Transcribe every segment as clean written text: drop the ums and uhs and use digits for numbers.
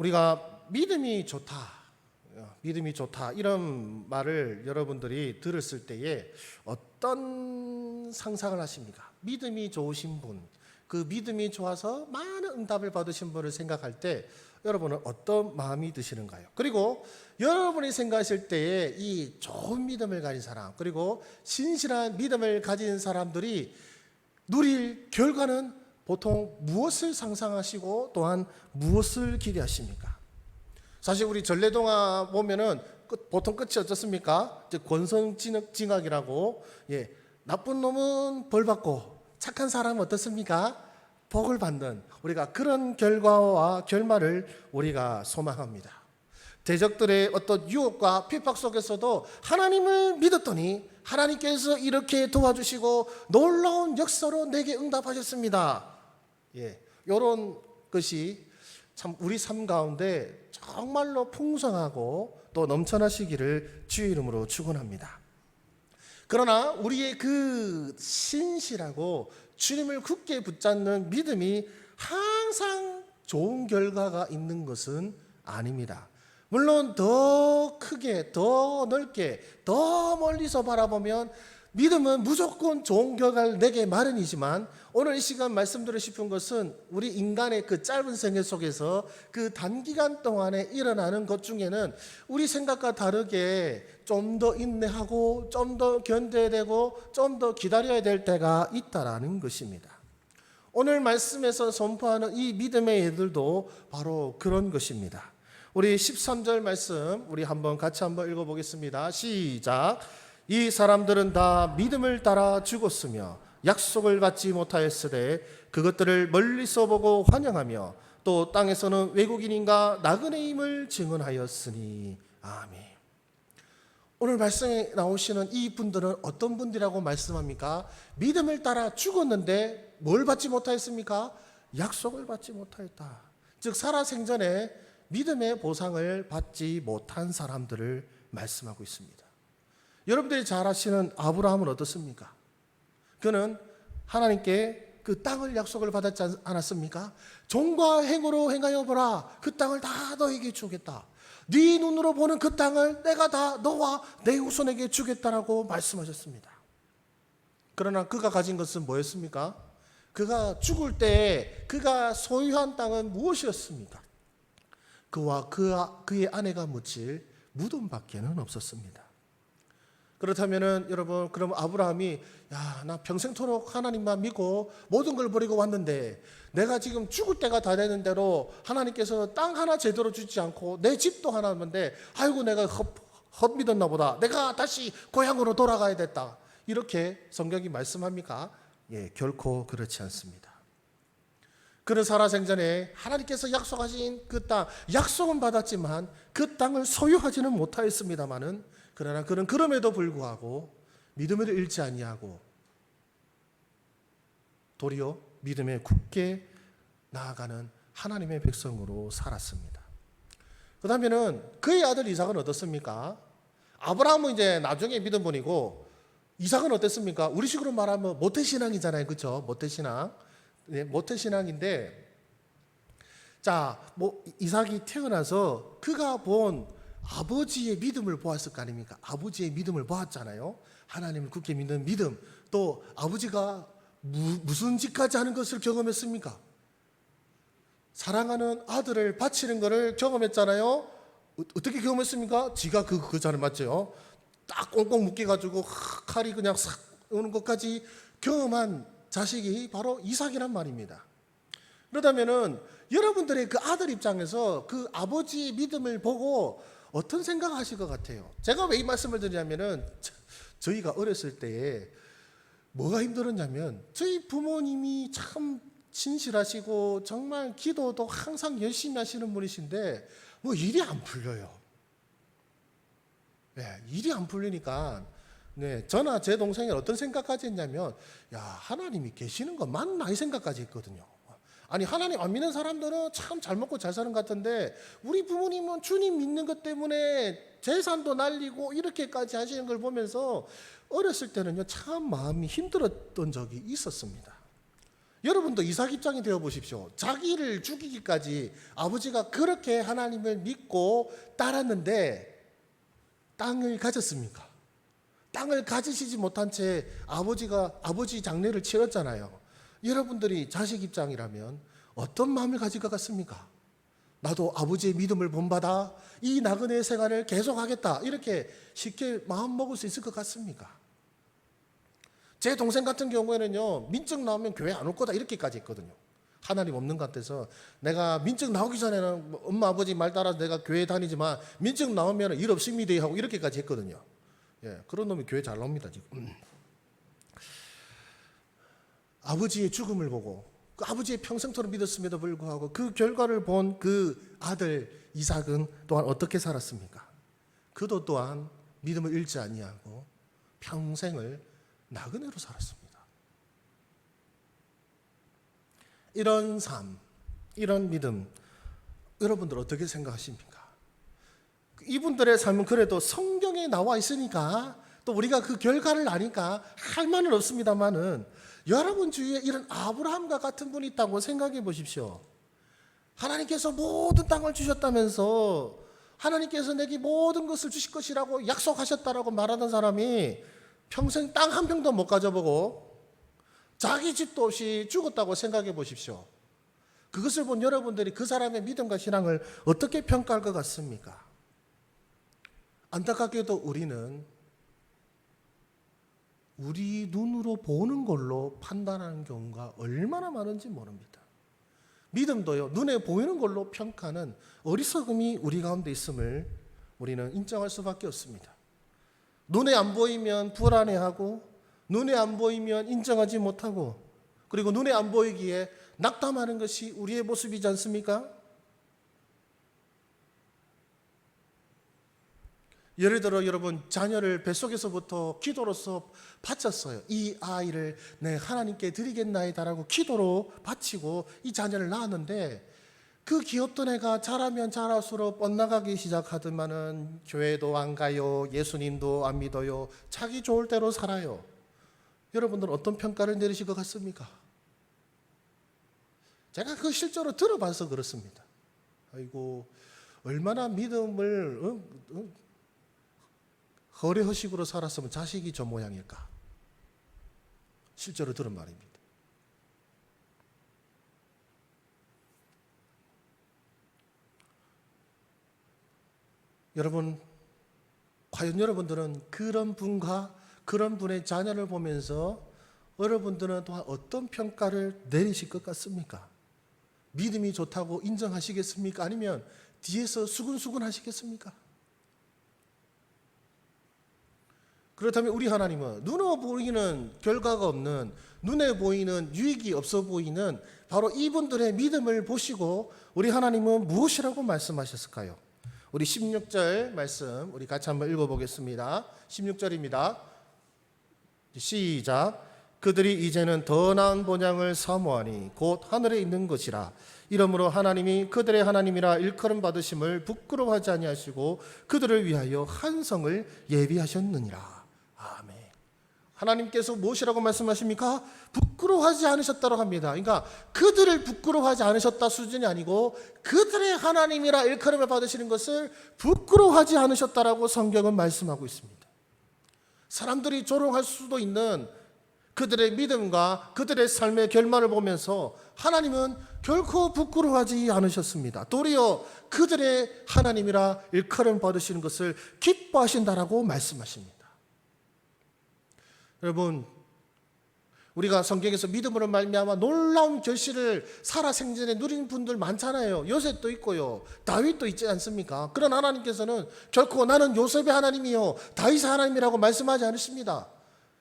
우리가 믿음이 좋다 이런 말을 여러분들이 들었을 때에 어떤 상상을 하십니까? 믿음이 좋으신 분, 그 믿음이 좋아서 많은 응답을 받으신 분을 생각할 때 여러분은 어떤 마음이 드시는가요? 그리고 여러분이 생각하실 때에 이 좋은 믿음을 가진 사람, 그리고 신실한 믿음을 가진 사람들이 누릴 결과는 보통 무엇을 상상하시고 또한 무엇을 기대하십니까? 사실 우리 전래동화 보면은 보통 끝이 어떻습니까? 권선징악이라고, 나쁜 놈은 벌 받고 착한 사람은 어떻습니까? 복을 받는, 우리가 그런 결과와 결말을 우리가 소망합니다. 대적들의 어떤 유혹과 핍박 속에서도 하나님을 믿었더니 하나님께서 이렇게 도와주시고 놀라운 역사로 내게 응답하셨습니다. 이런 것이 참 우리 삶 가운데 정말로 풍성하고 또 넘쳐나시기를 주의 이름으로 축원합니다. 그러나 우리의 그 신실하고 주님을 굳게 붙잡는 믿음이 항상 좋은 결과가 있는 것은 아닙니다. 물론 더 크게, 더 넓게, 더 멀리서 바라보면 믿음은 무조건 좋은 결과를 내게 마련이지만, 오늘 이 시간 말씀드리고 싶은 것은 우리 인간의 그 짧은 생애 속에서 그 단기간 동안에 일어나는 것 중에는 우리 생각과 다르게 좀 더 인내하고 좀 더 견뎌야 되고 좀 더 기다려야 될 때가 있다라는 것입니다. 오늘 말씀에서 선포하는 이 믿음의 예들도 바로 그런 것입니다. 우리 13절 말씀 우리 같이 한번 읽어보겠습니다. 시작. 이 사람들은 다 믿음을 따라 죽었으며 약속을 받지 못하였으되 그것들을 멀리서 보고 환영하며 또 땅에서는 외국인인가 나그네임을 증언하였으니. 아멘. 오늘 말씀에 나오시는 이 분들은 어떤 분들이라고 말씀합니까? 믿음을 따라 죽었는데 뭘 받지 못하였습니까? 약속을 받지 못하였다. 즉 살아생전에 믿음의 보상을 받지 못한 사람들을 말씀하고 있습니다. 여러분들이 잘 아시는 아브라함은 어떻습니까? 그는 하나님께 그 땅을 약속을 받았지 않았습니까? 종과 행으로 행하여 보라. 그 땅을 다 너에게 주겠다. 네 눈으로 보는 그 땅을 내가 다 너와 내 후손에게 주겠다라고 말씀하셨습니다. 그러나 그가 가진 것은 뭐였습니까? 그가 죽을 때 그가 소유한 땅은 무엇이었습니까? 그와 그의 아내가 묻힐 무덤밖에는 없었습니다. 그렇다면은 여러분, 그럼 아브라함이 나 평생토록 하나님만 믿고 모든 걸 버리고 왔는데 내가 지금 죽을 때가 다 되는 대로 하나님께서 땅 하나 제대로 주지 않고 내 집도 하나 없는데 아이고 내가 헛믿었나 보다. 내가 다시 고향으로 돌아가야 됐다. 이렇게 성경이 말씀합니까? 결코 그렇지 않습니다. 그는 살아생전에 하나님께서 약속하신 그 땅, 약속은 받았지만 그 땅을 소유하지는 못하였습니다마는, 그러나 그는 그럼에도 불구하고 믿음을 잃지 아니하고 도리어 믿음에 굳게 나아가는 하나님의 백성으로 살았습니다. 그다음에는 그의 아들 이삭은 어떻습니까? 아브라함은 이제 나중에 믿은 분이고 이삭은 어땠습니까? 우리식으로 말하면 모태신앙이잖아요, 그렇죠? 모태신앙. 모태신앙인데, 이삭이 태어나서 그가 본 아버지의 믿음을 보았을 거 아닙니까? 아버지의 믿음을 보았잖아요. 하나님을 굳게 믿는 믿음. 또 아버지가 무슨 짓까지 하는 것을 경험했습니까? 사랑하는 아들을 바치는 것을 경험했잖아요. 어떻게 경험했습니까? 지가 그 잔을 맞죠. 딱 꽁꽁 묶여가지고 칼이 그냥 싹 오는 것까지 경험한 자식이 바로 이삭이란 말입니다. 그렇다면은 여러분들의 그 아들 입장에서 그 아버지의 믿음을 보고 어떤 생각을 하실 것 같아요? 제가 왜 이 말씀을 드리냐면은 저희가 어렸을 때에 뭐가 힘들었냐면 저희 부모님이 참 신실하시고 정말 기도도 항상 열심히 하시는 분이신데 일이 안 풀려요. 일이 안 풀리니까 저나 제 동생이 어떤 생각까지 했냐면 하나님이 계시는 거 맞나 이 생각까지 했거든요. 아니 하나님 안 믿는 사람들은 참 잘 먹고 잘 사는 것 같은데 우리 부모님은 주님 믿는 것 때문에 재산도 날리고 이렇게까지 하시는 걸 보면서 어렸을 때는요 참 마음이 힘들었던 적이 있었습니다. 여러분도 이삭 입장이 되어 보십시오. 자기를 죽이기까지 아버지가 그렇게 하나님을 믿고 따랐는데 땅을 가졌습니까? 땅을 가지시지 못한 채 아버지가 아버지 장례를 치렀잖아요. 여러분들이 자식 입장이라면 어떤 마음을 가질 것 같습니까? 나도 아버지의 믿음을 본받아 이 나그네 생활을 계속하겠다, 이렇게 쉽게 마음 먹을 수 있을 것 같습니까? 제 동생 같은 경우에는요, 민증 나오면 교회 안 올 거다 이렇게까지 했거든요. 하나님 없는 것 같아서 내가 민증 나오기 전에는 엄마 아버지 말 따라서 내가 교회 다니지만 민증 나오면 일 없습니다 하고 이렇게까지 했거든요. 예, 그런 놈이 교회 잘 나옵니다 지금. 아버지의 죽음을 보고 그 아버지의 평생토록 믿었음에도 불구하고 그 결과를 본 그 아들 이삭은 또한 어떻게 살았습니까? 그도 또한 믿음을 잃지 아니하고 평생을 나그네로 살았습니다. 이런 삶, 이런 믿음, 여러분들 어떻게 생각하십니까? 이분들의 삶은 그래도 성경에 나와 있으니까 또 우리가 그 결과를 아니까 할 말은 없습니다만은, 여러분 주위에 이런 아브라함과 같은 분이 있다고 생각해 보십시오. 하나님께서 모든 땅을 주셨다면서 하나님께서 내게 모든 것을 주실 것이라고 약속하셨다라고 말하던 사람이 평생 땅 한 평도 못 가져보고 자기 집도 없이 죽었다고 생각해 보십시오. 그것을 본 여러분들이 그 사람의 믿음과 신앙을 어떻게 평가할 것 같습니까? 안타깝게도 우리는 우리 눈으로 보는 걸로 판단하는 경우가 얼마나 많은지 모릅니다. 믿음도요, 눈에 보이는 걸로 평가하는 어리석음이 우리 가운데 있음을 우리는 인정할 수밖에 없습니다. 눈에 안 보이면 불안해하고, 눈에 안 보이면 인정하지 못하고, 그리고 눈에 안 보이기에 낙담하는 것이 우리의 모습이지 않습니까? 예를 들어 여러분, 자녀를 뱃속에서부터 기도로서 바쳤어요. 이 아이를 내 하나님께 드리겠나이다라고 기도로 바치고 이 자녀를 낳았는데, 그 귀엽던 애가 자라면 자랄수록 뻗나가기 시작하더만은 교회도 안 가요, 예수님도 안 믿어요, 자기 좋을 대로 살아요. 여러분들은 어떤 평가를 내리실 것 같습니까? 제가 그 실제로 들어봐서 그렇습니다. 아이고, 얼마나 믿음을 허례허식으로 살았으면 자식이 저 모양일까? 실제로 들은 말입니다. 여러분, 과연 여러분들은 그런 분과 그런 분의 자녀를 보면서 여러분들은 또한 어떤 평가를 내리실 것 같습니까? 믿음이 좋다고 인정하시겠습니까? 아니면 뒤에서 수근수근 하시겠습니까? 그렇다면 우리 하나님은 눈에 보이는 결과가 없는, 눈에 보이는 유익이 없어 보이는 바로 이분들의 믿음을 보시고 우리 하나님은 무엇이라고 말씀하셨을까요? 우리 16절 말씀 우리 같이 한번 읽어보겠습니다. 16절입니다. 시작. 그들이 이제는 더 나은 본향을 사모하니 곧 하늘에 있는 것이라. 이러므로 하나님이 그들의 하나님이라 일컬음 받으심을 부끄러워하지 아니하시고 그들을 위하여 한 성을 예비하셨느니라. 아멘. 하나님께서 무엇이라고 말씀하십니까? 부끄러워하지 않으셨다고 합니다. 그러니까 그들을 부끄러워하지 않으셨다 수준이 아니고 그들의 하나님이라 일컬음을 받으시는 것을 부끄러워하지 않으셨다라고 성경은 말씀하고 있습니다. 사람들이 조롱할 수도 있는 그들의 믿음과 그들의 삶의 결말을 보면서 하나님은 결코 부끄러워하지 않으셨습니다. 도리어 그들의 하나님이라 일컬음 받으시는 것을 기뻐하신다라고 말씀하십니다. 여러분, 우리가 성경에서 믿음으로 말미암아 놀라운 결실을 살아생전에 누린 분들 많잖아요. 요셉도 있고요, 다윗도 있지 않습니까? 그런 하나님께서는 결코 나는 요셉의 하나님이요 다윗의 하나님이라고 말씀하지 않으십니다.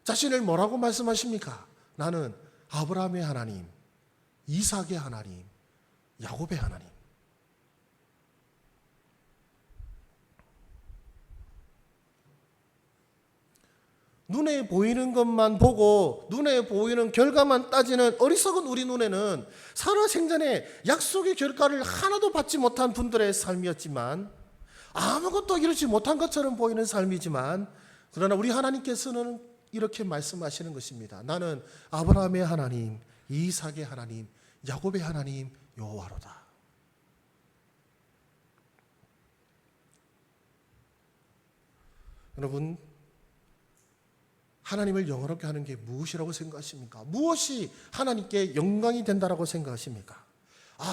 자신을 뭐라고 말씀하십니까? 나는 아브라함의 하나님, 이삭의 하나님, 야곱의 하나님. 눈에 보이는 것만 보고 눈에 보이는 결과만 따지는 어리석은 우리 눈에는 살아생전에 약속의 결과를 하나도 받지 못한 분들의 삶이었지만, 아무것도 이루지 못한 것처럼 보이는 삶이지만, 그러나 우리 하나님께서는 이렇게 말씀하시는 것입니다. 나는 아브라함의 하나님, 이삭의 하나님, 야곱의 하나님 여호와로다. 여러분, 하나님을 영화롭게 하는 게 무엇이라고 생각하십니까? 무엇이 하나님께 영광이 된다라고 생각하십니까?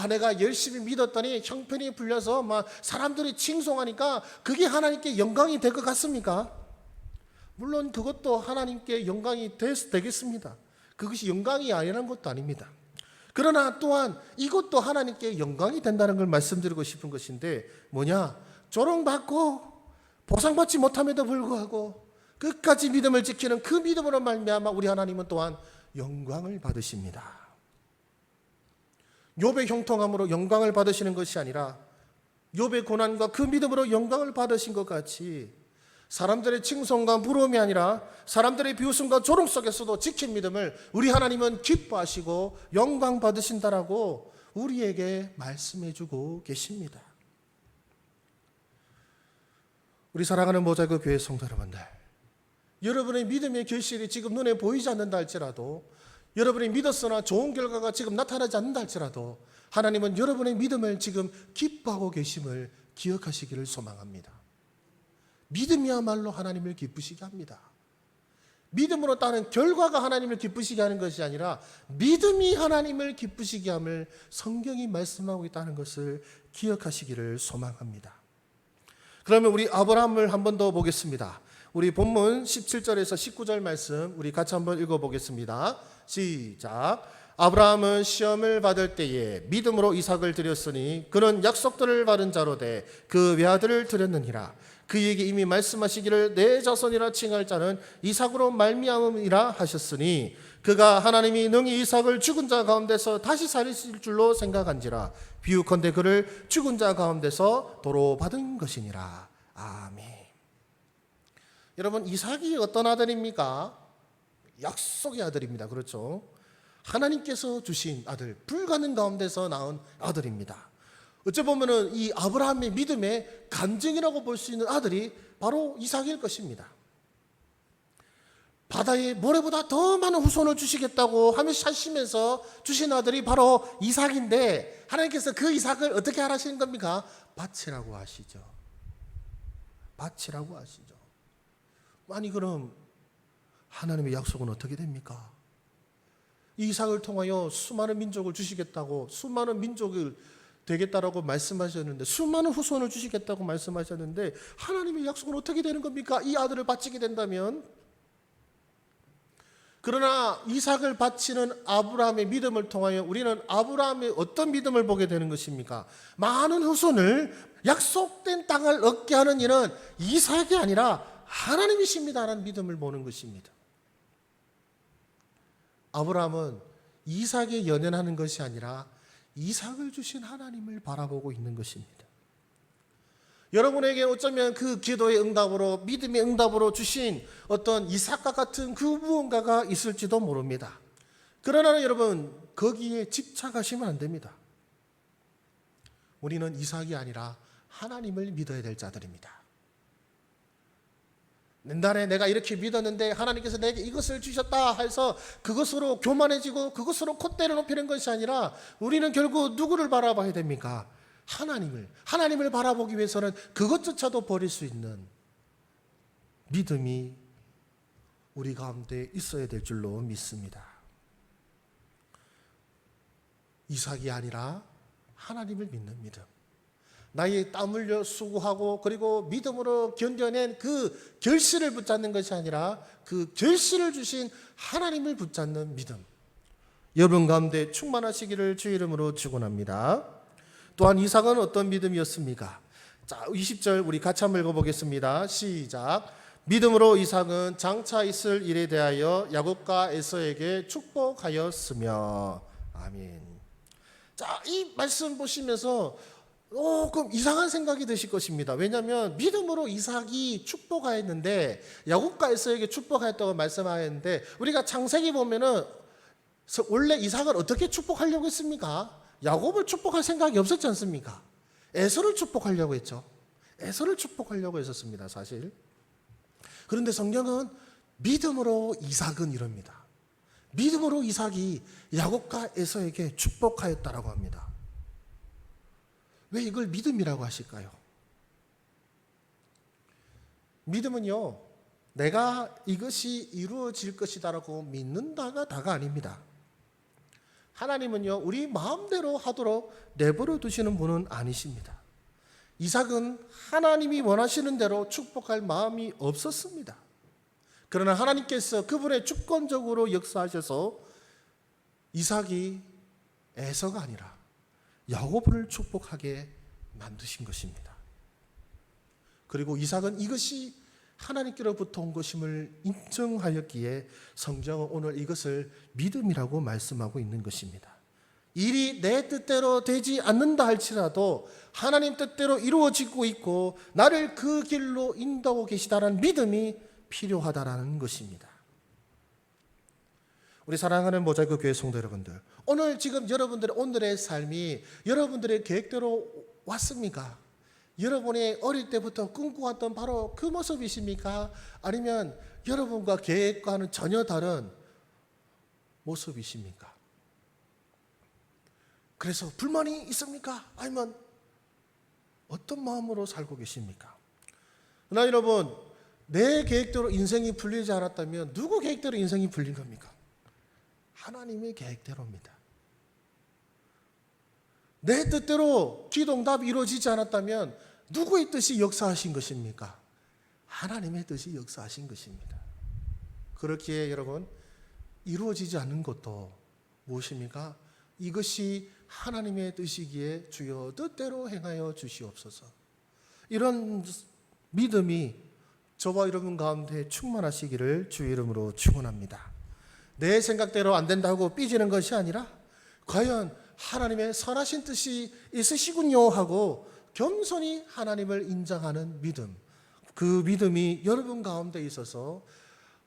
내가 열심히 믿었더니 형편이 풀려서 막 사람들이 칭송하니까 그게 하나님께 영광이 될 것 같습니까? 물론 그것도 하나님께 영광이 되겠습니다. 그것이 영광이 아니라는 것도 아닙니다. 그러나 또한 이것도 하나님께 영광이 된다는 걸 말씀드리고 싶은 것인데 뭐냐? 조롱받고 보상받지 못함에도 불구하고 끝까지 믿음을 지키는 그 믿음으로 말미암아 우리 하나님은 또한 영광을 받으십니다. 욥의 형통함으로 영광을 받으시는 것이 아니라 욥의 고난과 그 믿음으로 영광을 받으신 것 같이 사람들의 칭송과 부러움이 아니라 사람들의 비웃음과 조롱 속에서도 지킨 믿음을 우리 하나님은 기뻐하시고 영광 받으신다라고 우리에게 말씀해 주고 계십니다. 우리 사랑하는 모자이크 교회 성도 여러분들, 여러분의 믿음의 결실이 지금 눈에 보이지 않는다 할지라도, 여러분이 믿었으나 좋은 결과가 지금 나타나지 않는다 할지라도 하나님은 여러분의 믿음을 지금 기뻐하고 계심을 기억하시기를 소망합니다. 믿음이야말로 하나님을 기쁘시게 합니다. 믿음으로 따른 결과가 하나님을 기쁘시게 하는 것이 아니라 믿음이 하나님을 기쁘시게 함을 성경이 말씀하고 있다는 것을 기억하시기를 소망합니다. 그러면 우리 아브라함을 한 번 더 보겠습니다. 우리 본문 17절에서 19절 말씀 우리 같이 한번 읽어보겠습니다. 시작. 아브라함은 시험을 받을 때에 믿음으로 이삭을 드렸으니 그는 약속들을 받은 자로 돼 그 외아들을 드렸느니라. 그에게 이미 말씀하시기를 내 자손이라 칭할 자는 이삭으로 말미암음이라 하셨으니 그가 하나님이 능히 이삭을 죽은 자 가운데서 다시 살리실 줄로 생각한지라. 비유컨대 그를 죽은 자 가운데서 도로 받은 것이니라. 아멘. 여러분, 이삭이 어떤 아들입니까? 약속의 아들입니다. 그렇죠? 하나님께서 주신 아들, 불가능 가운데서 낳은 아들입니다. 어찌 보면은 이 아브라함의 믿음의 간증이라고 볼 수 있는 아들이 바로 이삭일 것입니다. 바다의 모래보다 더 많은 후손을 주시겠다고 하시면서 주신 아들이 바로 이삭인데 하나님께서 그 이삭을 어떻게 하라시는 겁니까? 바치라고 하시죠. 바치라고 하시죠. 아니 그럼 하나님의 약속은 어떻게 됩니까? 이삭을 통하여 수많은 민족을 주시겠다고, 수많은 민족을 되겠다라고 말씀하셨는데, 수많은 후손을 주시겠다고 말씀하셨는데 하나님의 약속은 어떻게 되는 겁니까? 이 아들을 바치게 된다면. 그러나 이삭을 바치는 아브라함의 믿음을 통하여 우리는 아브라함의 어떤 믿음을 보게 되는 것입니까? 많은 후손을, 약속된 땅을 얻게 하는 이는 이삭이 아니라 하나님이십니다라는 믿음을 보는 것입니다. 아브라함은 이삭에 연연하는 것이 아니라 이삭을 주신 하나님을 바라보고 있는 것입니다. 여러분에게 어쩌면 그 기도의 응답으로, 믿음의 응답으로 주신 어떤 이삭과 같은 그 무언가가 있을지도 모릅니다. 그러나 여러분, 거기에 집착하시면 안 됩니다. 우리는 이삭이 아니라 하나님을 믿어야 될 자들입니다. 옛날에 내가 이렇게 믿었는데 하나님께서 내게 이것을 주셨다 해서 그것으로 교만해지고 그것으로 콧대를 높이는 것이 아니라 우리는 결국 누구를 바라봐야 됩니까? 하나님을 바라보기 위해서는 그것조차도 버릴 수 있는 믿음이 우리 가운데 있어야 될 줄로 믿습니다. 이삭이 아니라 하나님을 믿는 믿음. 나의 땀 흘려 수고하고 그리고 믿음으로 견뎌낸 그 결실을 붙잡는 것이 아니라 그 결실을 주신 하나님을 붙잡는 믿음. 여러분 가운데 충만하시기를 주의 이름으로 축원합니다. 또한 이삭은 어떤 믿음이었습니까? 자, 20절 우리 같이 한번 읽어보겠습니다. 시작. 믿음으로 이삭은 장차 있을 일에 대하여 야곱과 에서에게 축복하였으며. 아멘. 자, 이 말씀 보시면서 조금 이상한 생각이 드실 것입니다. 왜냐하면 믿음으로 이삭이 축복하였는데 야곱과 에서에게 축복하였다고 말씀하였는데 우리가 창세기 보면은 원래 이삭을 어떻게 축복하려고 했습니까? 야곱을 축복할 생각이 없었지 않습니까? 에서를 축복하려고 했죠. 에서를 축복하려고 했었습니다, 사실. 그런데 성경은 믿음으로 이삭은 이럽니다. 믿음으로 이삭이 야곱과 에서에게 축복하였다라고 합니다. 왜 이걸 믿음이라고 하실까요? 믿음은요, 내가 이것이 이루어질 것이다라고 믿는다가 다가 아닙니다. 하나님은요, 우리 마음대로 하도록 내버려 두시는 분은 아니십니다. 이삭은 하나님이 원하시는 대로 축복할 마음이 없었습니다. 그러나 하나님께서 그분의 주권적으로 역사하셔서 이삭이 에서가 아니라 야곱을 축복하게 만드신 것입니다. 그리고 이삭은 이것이 하나님께로부터 온 것임을 인정하였기에 성경은 오늘 이것을 믿음이라고 말씀하고 있는 것입니다. 일이 내 뜻대로 되지 않는다 할지라도 하나님 뜻대로 이루어지고 있고 나를 그 길로 인도하고 계시다는 믿음이 필요하다라는 것입니다. 우리 사랑하는 모자이크 교회 성도 여러분들, 오늘 지금 여러분들의 오늘의 삶이 여러분들의 계획대로 왔습니까? 여러분이 어릴 때부터 꿈꿔왔던 바로 그 모습이십니까? 아니면 여러분과 계획과는 전혀 다른 모습이십니까? 그래서 불만이 있습니까? 아니면 어떤 마음으로 살고 계십니까? 그러나 여러분, 내 계획대로 인생이 풀리지 않았다면 누구 계획대로 인생이 풀린 겁니까? 하나님의 계획대로입니다. 내 뜻대로 기도응답이 이루어지지 않았다면 누구의 뜻이 역사하신 것입니까? 하나님의 뜻이 역사하신 것입니다. 그렇기에 여러분, 이루어지지 않는 것도 무엇입니까? 이것이 하나님의 뜻이기에 주여 뜻대로 행하여 주시옵소서. 이런 믿음이 저와 여러분 가운데 충만하시기를 주의 이름으로 축원합니다. 내 생각대로 안 된다고 삐지는 것이 아니라 과연 하나님의 선하신 뜻이 있으시군요 하고 겸손히 하나님을 인정하는 믿음, 그 믿음이 여러분 가운데 있어서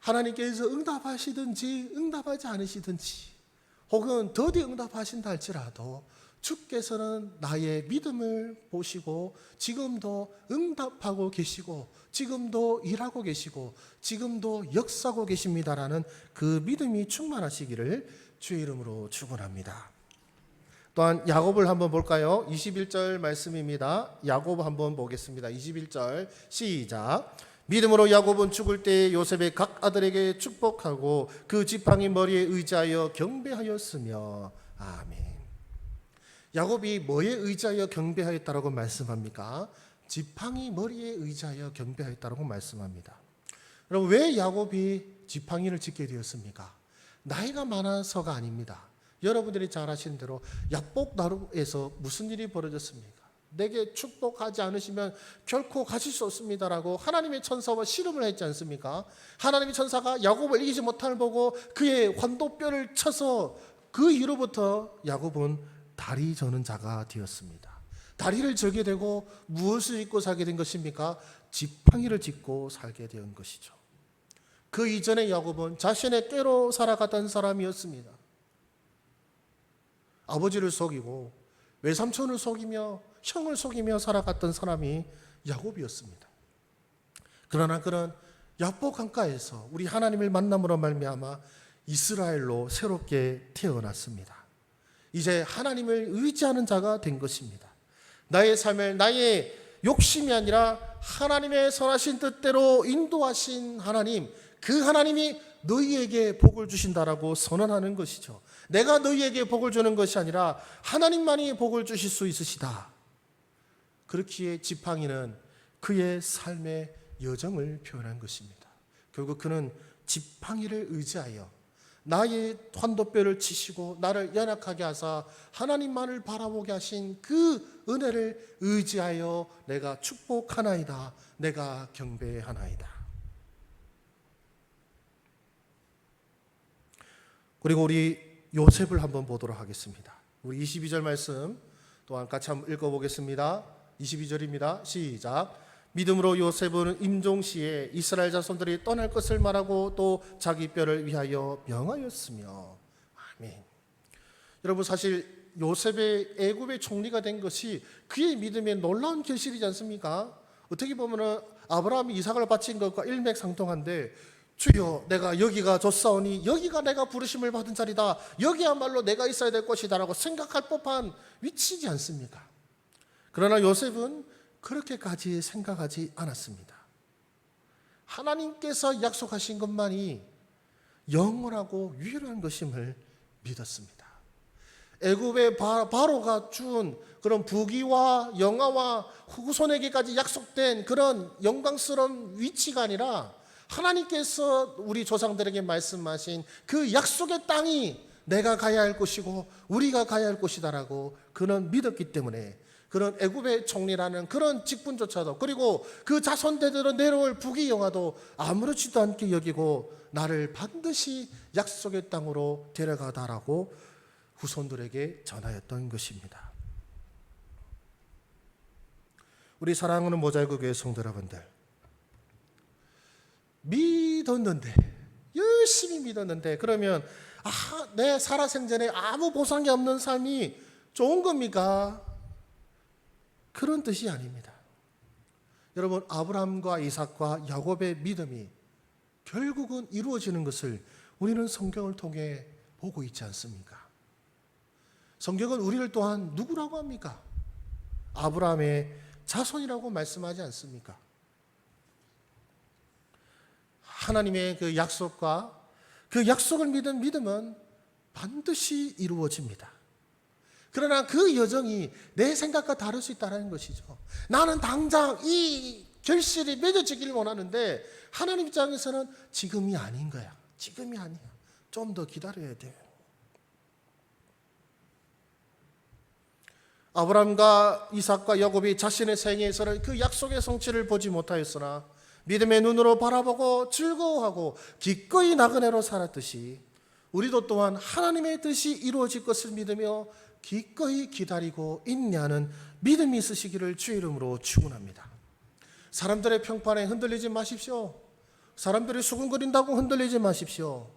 하나님께서 응답하시든지 응답하지 않으시든지 혹은 더디 응답하신다 할지라도 주께서는 나의 믿음을 보시고 지금도 응답하고 계시고 지금도 일하고 계시고 지금도 역사하고 계십니다라는 그 믿음이 충만하시기를 주의 이름으로 축원합니다. 또한 야곱을 한번 볼까요? 21절 말씀입니다. 야곱 한번 보겠습니다. 21절 시작. 믿음으로 야곱은 죽을 때 요셉의 각 아들에게 축복하고 그 지팡이 머리에 의지하여 경배하였으며. 아멘. 야곱이 뭐에 의지하여 경배하였다라고 말씀합니까? 지팡이 머리에 의지하여 경배하였다라고 말씀합니다. 여러분, 왜 야곱이 지팡이를 짓게 되었습니까? 나이가 많아서가 아닙니다. 여러분들이 잘 아시는 대로 야복 나루에서 무슨 일이 벌어졌습니까? 내게 축복하지 않으시면 결코 가실 수 없습니다라고 하나님의 천사와 씨름을 했지 않습니까? 하나님의 천사가 야곱을 이기지 못함을 보고 그의 환도뼈를 쳐서 그 이후로부터 야곱은 다리 저는 자가 되었습니다. 다리를 저게 되고 무엇을 입고 살게 된 것입니까? 지팡이를 짚고 살게 된 것이죠. 그 이전에 야곱은 자신의 꾀로 살아갔던 사람이었습니다. 아버지를 속이고 외삼촌을 속이며 형을 속이며 살아갔던 사람이 야곱이었습니다. 그러나 그는 야복 강가에서 우리 하나님을 만남으로 말미암아 이스라엘로 새롭게 태어났습니다. 이제 하나님을 의지하는 자가 된 것입니다. 나의 삶을 나의 욕심이 아니라 하나님의 선하신 뜻대로 인도하신 하나님, 그 하나님이 너희에게 복을 주신다라고 선언하는 것이죠. 내가 너희에게 복을 주는 것이 아니라 하나님만이 복을 주실 수 있으시다. 그렇기에 지팡이는 그의 삶의 여정을 표현한 것입니다. 결국 그는 지팡이를 의지하여 나의 환도뼈를 치시고 나를 연약하게 하사 하나님만을 바라보게 하신 그 은혜를 의지하여 내가 축복하나이다, 내가 경배하나이다. 그리고 우리 요셉을 한번 보도록 하겠습니다. 우리 22절 말씀 또한 같이 한번 읽어보겠습니다. 22절입니다. 시작. 믿음으로 요셉은 임종시에 이스라엘 자손들이 떠날 것을 말하고 또 자기 뼈를 위하여 명하였으며. 아멘. 여러분, 사실 요셉의 애굽의 총리가 된 것이 그의 믿음의 놀라운 결실이지 않습니까? 어떻게 보면 아브라함이 이삭을 바친 것과 일맥상통한데 주여 내가 여기가 좋사오니 여기가 내가 부르심을 받은 자리다, 여기야말로 내가 있어야 될 곳이다 라고 생각할 법한 위치이지 않습니까? 그러나 요셉은 그렇게까지 생각하지 않았습니다. 하나님께서 약속하신 것만이 영원하고 유일한 것임을 믿었습니다. 애굽의 바로가 준 그런 부귀와 영화와 후손에게까지 약속된 그런 영광스러운 위치가 아니라 하나님께서 우리 조상들에게 말씀하신 그 약속의 땅이 내가 가야 할 곳이고 우리가 가야 할 곳이다라고 그는 믿었기 때문에 그런 애굽의 총리라는 그런 직분조차도, 그리고 그 자손대대로 내려올 부귀 영화도 아무렇지도 않게 여기고 나를 반드시 약속의 땅으로 데려가다라고 후손들에게 전하였던 것입니다. 우리 사랑하는 모자이크 교회 성도 여러분들, 믿었는데, 열심히 믿었는데, 그러면 내 살아생전에 아무 보상이 없는 삶이 좋은 겁니까? 그런 뜻이 아닙니다. 여러분, 아브라함과 이삭과 야곱의 믿음이 결국은 이루어지는 것을 우리는 성경을 통해 보고 있지 않습니까? 성경은 우리를 또한 누구라고 합니까? 아브라함의 자손이라고 말씀하지 않습니까? 하나님의 그 약속과 그 약속을 믿은 믿음은 반드시 이루어집니다. 그러나 그 여정이 내 생각과 다를 수 있다는 것이죠. 나는 당장 이 결실이 맺어지기를 원하는데 하나님 입장에서는 지금이 아닌 거야. 지금이 아니야. 좀 더 기다려야 돼. 아브라함과 이삭과 야곱이 자신의 생애에서는 그 약속의 성취를 보지 못하였으나 믿음의 눈으로 바라보고 즐거워하고 기꺼이 나그네로 살았듯이 우리도 또한 하나님의 뜻이 이루어질 것을 믿으며 기꺼이 기다리고 인내하는 믿음이 있으시기를 주의 이름으로 축원합니다. 사람들의 평판에 흔들리지 마십시오. 사람들이 수군거린다고 흔들리지 마십시오.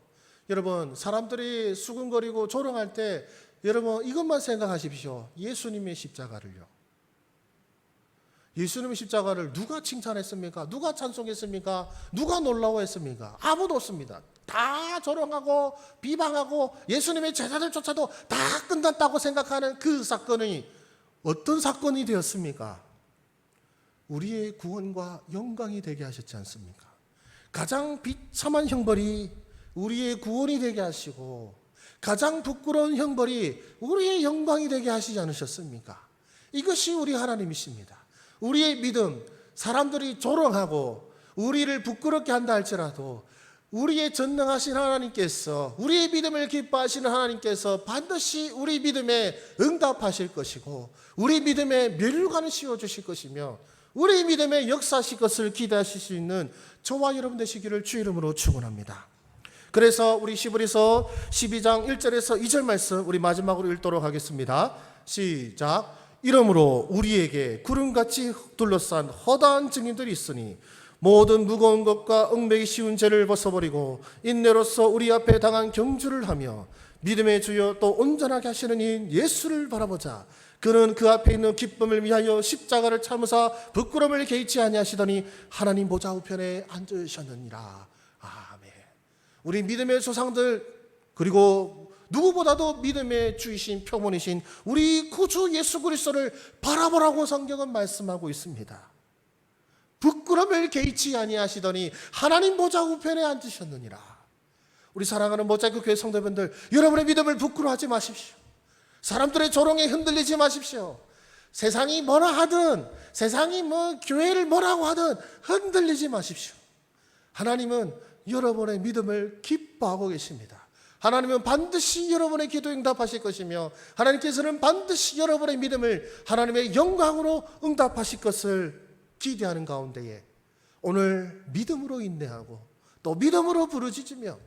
여러분, 사람들이 수군거리고 조롱할 때 여러분 이것만 생각하십시오. 예수님의 십자가를요. 예수님의 십자가를 누가 칭찬했습니까? 누가 찬송했습니까? 누가 놀라워했습니까? 아무도 없습니다. 다 조롱하고 비방하고 예수님의 제자들조차도 다 끝났다고 생각하는 그 사건이 어떤 사건이 되었습니까? 우리의 구원과 영광이 되게 하셨지 않습니까? 가장 비참한 형벌이 우리의 구원이 되게 하시고 가장 부끄러운 형벌이 우리의 영광이 되게 하시지 않으셨습니까? 이것이 우리 하나님이십니다. 우리의 믿음, 사람들이 조롱하고 우리를 부끄럽게 한다 할지라도 우리의 전능하신 하나님께서, 우리의 믿음을 기뻐하시는 하나님께서 반드시 우리 믿음에 응답하실 것이고 우리 믿음에 멸류관을 씌워주실 것이며 우리 믿음에 역사하실 것을 기대하실 수 있는 저와 여러분 되시기를 주 이름으로 축원합니다. 그래서 우리 시브리서 12장 1절에서 2절 말씀 우리 마지막으로 읽도록 하겠습니다. 시작. 이러므로 우리에게 구름같이 둘러싼 허다한 증인들이 있으니 모든 무거운 것과 얽매기 쉬운 죄를 벗어버리고 인내로서 우리 앞에 당한 경주를 하며 믿음의 주여 또 온전하게 하시는 이인 예수를 바라보자. 그는 그 앞에 있는 기쁨을 위하여 십자가를 참으사 부끄러움을 개의치 아니하시더니 하나님 보좌 우편에 앉으셨느니라. 아멘. 우리 믿음의 조상들, 그리고 누구보다도 믿음의 주이신 표본이신 우리 구주 예수 그리스도를 바라보라고 성경은 말씀하고 있습니다. 부끄러움을 개의치 아니하시더니 하나님 보좌 우편에 앉으셨느니라. 우리 사랑하는 모자이크 교회 성도분들, 여러분의 믿음을 부끄러워하지 마십시오. 사람들의 조롱에 흔들리지 마십시오. 세상이 뭐라 하든, 세상이 교회를 뭐라고 하든 흔들리지 마십시오. 하나님은 여러분의 믿음을 기뻐하고 계십니다. 하나님은 반드시 여러분의 기도 응답하실 것이며 하나님께서는 반드시 여러분의 믿음을 하나님의 영광으로 응답하실 것을 기대하는 가운데에 오늘 믿음으로 인내하고 또 믿음으로 부르짖으며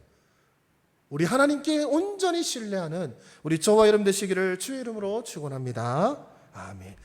우리 하나님께 온전히 신뢰하는 우리 저와 여러분 되시기를 주의 이름으로 축원합니다. 아멘.